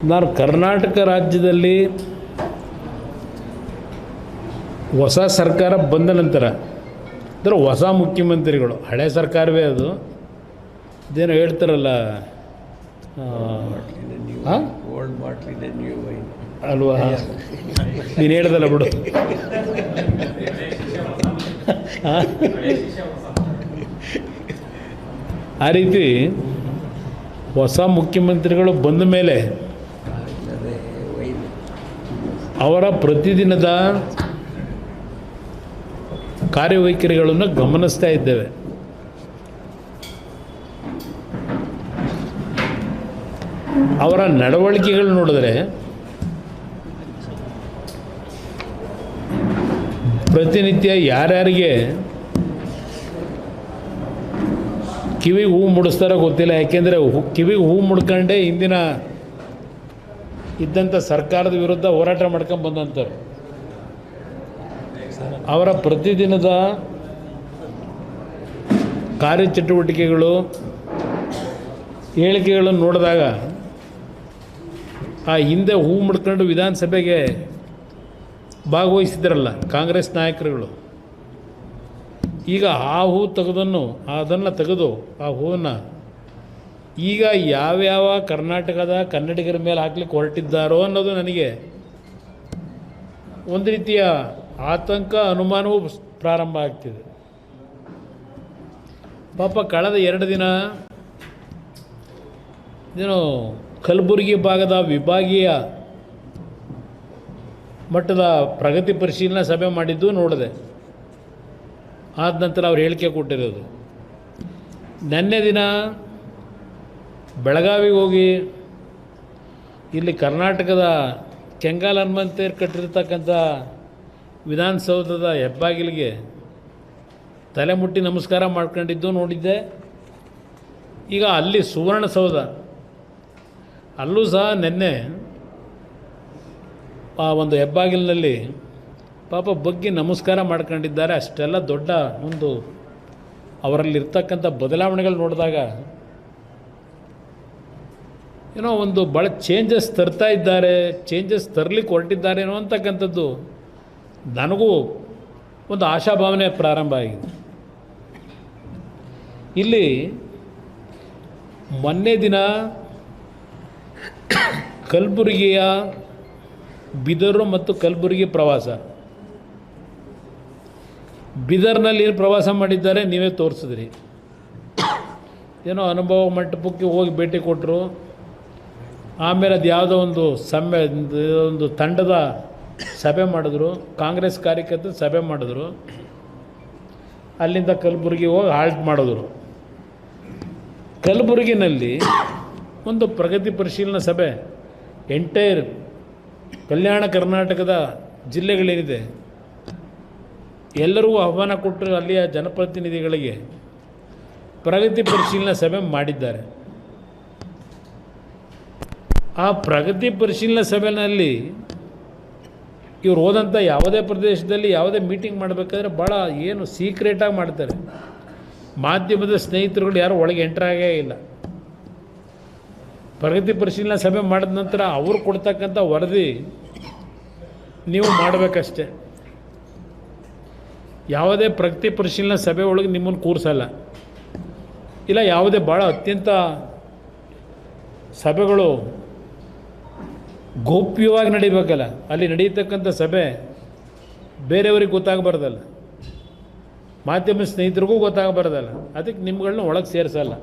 ನಾನು ಕರ್ನಾಟಕ ರಾಜ್ಯದಲ್ಲಿ ಹೊಸ ಸರ್ಕಾರ ಬಂದ ನಂತರ ಅಂದರೆ ಹೊಸ ಮುಖ್ಯಮಂತ್ರಿಗಳು, ಹಳೆ ಸರ್ಕಾರವೇ ಅದು, ಇದೇನೋ ಹೇಳ್ತಾರಲ್ಲ ಅಲ್ವಾ, ನೀನು ಹೇಳ್ದಲ್ಲ ಬಿಡು. ಆ ರೀತಿ ಹೊಸ ಮುಖ್ಯಮಂತ್ರಿಗಳು ಬಂದ ಮೇಲೆ ಅವರ ಪ್ರತಿದಿನದ ಕಾರ್ಯವೈಖರಿಗಳನ್ನು ಗಮನಿಸ್ತಾ ಇದ್ದೇವೆ. ಅವರ ನಡವಳಿಕೆಗಳು ನೋಡಿದ್ರೆ ಪ್ರತಿನಿತ್ಯ ಯಾರ್ಯಾರಿಗೆ ಕಿವಿಗೆ ಹೂ ಮುಡಿಸ್ತಾರೋ ಗೊತ್ತಿಲ್ಲ. ಯಾಕೆಂದರೆ ಕಿವಿಗೆ ಹೂ ಮುಡ್ಕೊಂಡೇ ಇಂದಿನ ಇದ್ದಂಥ ಸರ್ಕಾರದ ವಿರುದ್ಧ ಹೋರಾಟ ಮಾಡ್ಕೊಂಡು ಬಂದಂಥವ್ರು. ಅವರ ಪ್ರತಿದಿನದ ಕಾರ್ಯಚಟುವಟಿಕೆಗಳು, ಹೇಳಿಕೆಗಳನ್ನು ನೋಡಿದಾಗ ಆ ಹಿಂದೆ ಹೂ ಮುಡ್ಕೊಂಡು ವಿಧಾನಸಭೆಗೆ ಭಾಗವಹಿಸಿದ್ರಲ್ಲ ಕಾಂಗ್ರೆಸ್ ನಾಯಕರುಗಳು, ಈಗ ಆ ಹೂ ಅದನ್ನು ತೆಗೆದು ಆ ಹೂವನ್ನು ಈಗ ಯಾವ್ಯಾವ ಕರ್ನಾಟಕದ ಕನ್ನಡಿಗರ ಮೇಲೆ ಹಾಕ್ಲಿಕ್ಕೆ ಹೊರಟಿದ್ದಾರೋ ಅನ್ನೋದು ನನಗೆ ಒಂದು ರೀತಿಯ ಆತಂಕ, ಅನುಮಾನವೂ ಪ್ರಾರಂಭ ಆಗ್ತಿದೆ. ಪಾಪ ಕಳೆದ 2 ದಿನ ಏನೋ ಕಲಬುರಗಿ ಭಾಗದ ವಿಭಾಗೀಯ ಮಟ್ಟದ ಪ್ರಗತಿ ಪರಿಶೀಲನಾ ಸಭೆ ಮಾಡಿದ್ದು ನೋಡಿದೆ. ಆದ ನಂತರ ಅವ್ರು ಹೇಳಿಕೆ ಕೊಟ್ಟಿರೋದು. ನಿನ್ನೆ ದಿನ ಬೆಳಗಾವಿಗೆ ಹೋಗಿ ಇಲ್ಲಿ ಕರ್ನಾಟಕದ ಕೆಂಗಲ್ ಹನುಮಂತೇರು ಕಟ್ಟಿರ್ತಕ್ಕಂಥ ವಿಧಾನಸೌಧದ ಹೆಬ್ಬಾಗಿಲಿಗೆ ತಲೆ ಮುಟ್ಟಿ ನಮಸ್ಕಾರ ಮಾಡ್ಕೊಂಡಿದ್ದು ನೋಡಿದ್ದೆ. ಈಗ ಅಲ್ಲಿ ಸುವರ್ಣಸೌಧ ಅಲ್ಲೂ ಸಹ ನಿನ್ನೆ ಆ ಒಂದು ಹೆಬ್ಬಾಗಿಲಿನಲ್ಲಿ ಪಾಪ ಬಗ್ಗಿ ನಮಸ್ಕಾರ ಮಾಡ್ಕೊಂಡಿದ್ದಾರೆ. ಅಷ್ಟೆಲ್ಲ ದೊಡ್ಡ ಒಂದು ಅವರಲ್ಲಿರ್ತಕ್ಕಂಥ ಬದಲಾವಣೆಗಳು ನೋಡಿದಾಗ ಏನೋ ಒಂದು ಭಾಳ ಚೇಂಜಸ್ ತರ್ತಾ ಇದ್ದಾರೆ, ಚೇಂಜಸ್ ತರಲಿಕ್ಕೆ ಹೊರಟಿದ್ದಾರೆ ಅನ್ನುವಂಥಕ್ಕಂಥದ್ದು ನನಗೂ ಒಂದು ಆಶಾಭಾವನೆ ಪ್ರಾರಂಭ ಆಗಿದೆ. ಇಲ್ಲಿ ಮೊನ್ನೆ ದಿನ ಕಲಬುರಗಿಯ ಬಿದರು ಮತ್ತು ಕಲಬುರಗಿ ಪ್ರವಾಸ, ಬೀದರ್ನಲ್ಲಿ ಏನು ಪ್ರವಾಸ ಮಾಡಿದ್ದಾರೆ ನೀವೇ ತೋರಿಸಿದ್ರಿ. ಏನೋ ಅನುಭವ ಮಂಟಪಕ್ಕೆ ಹೋಗಿ ಭೇಟಿ ಕೊಟ್ಟರು. ಆಮೇಲೆ ಅದು ಯಾವುದೋ ಒಂದು ತಂಡದ ಸಭೆ ಮಾಡಿದ್ರು, ಕಾಂಗ್ರೆಸ್ ಕಾರ್ಯಕರ್ತರು ಸಭೆ ಮಾಡಿದ್ರು. ಅಲ್ಲಿಂದ ಕಲಬುರಗಿ ಹೋಗಿ ಹಾಲ್ಟ್ ಮಾಡಿದ್ರು. ಕಲಬುರಗಿನಲ್ಲಿ ಒಂದು ಪ್ರಗತಿ ಪರಿಶೀಲನಾ ಸಭೆ ಎಂಟೈರ್ ಕಲ್ಯಾಣ ಕರ್ನಾಟಕದ ಜಿಲ್ಲೆಗಳೇನಿದೆ ಎಲ್ಲರಿಗೂ ಆಹ್ವಾನ ಕೊಟ್ಟರು. ಅಲ್ಲಿಯ ಜನಪ್ರತಿನಿಧಿಗಳಿಗೆ ಪ್ರಗತಿ ಪರಿಶೀಲನಾ ಸಭೆ ಮಾಡಿದ್ದಾರೆ. ಆ ಪ್ರಗತಿ ಪರಿಶೀಲನಾ ಸಭೆಯಲ್ಲಿ ಇವ್ರು ಹೋದಂಥ ಯಾವುದೇ ಪ್ರದೇಶದಲ್ಲಿ ಯಾವುದೇ ಮೀಟಿಂಗ್ ಮಾಡಬೇಕಾದ್ರೆ ಭಾಳ ಏನು ಸೀಕ್ರೆಟಾಗಿ ಮಾಡ್ತಾರೆ. ಮಾಧ್ಯಮದ ಸ್ನೇಹಿತರುಗಳು ಯಾರು ಒಳಗೆ ಎಂಟ್ರಾಗೇ ಇಲ್ಲ. ಪ್ರಗತಿ ಪರಿಶೀಲನಾ ಸಭೆ ಮಾಡಿದ ನಂತರ ಅವರು ಕೊಡ್ತಕ್ಕಂಥ ವರದಿ ನೀವು ಮಾಡಬೇಕಷ್ಟೆ. ಯಾವುದೇ ಪ್ರಗತಿ ಪರಿಶೀಲನಾ ಸಭೆ ಒಳಗೆ ನಿಮ್ಮನ್ನು ಕೂರಿಸಲ್ಲ. ಇಲ್ಲ ಯಾವುದೇ ಭಾಳ ಅತ್ಯಂತ ಸಭೆಗಳು ಗೌಪ್ಯವಾಗಿ ನಡೀಬೇಕಲ್ಲ, ಅಲ್ಲಿ ನಡೀತಕ್ಕಂಥ ಸಭೆ ಬೇರೆಯವ್ರಿಗೆ ಗೊತ್ತಾಗಬಾರ್ದಲ್ಲ, ಮಾಧ್ಯಮ ಸ್ನೇಹಿತರಿಗೂ ಗೊತ್ತಾಗಬಾರ್ದಲ್ಲ. ಅದಕ್ಕೆ ನಿಮ್ಗಳನ್ನ ಒಳಗೆ ಸೇರಿಸಲ್ಲ.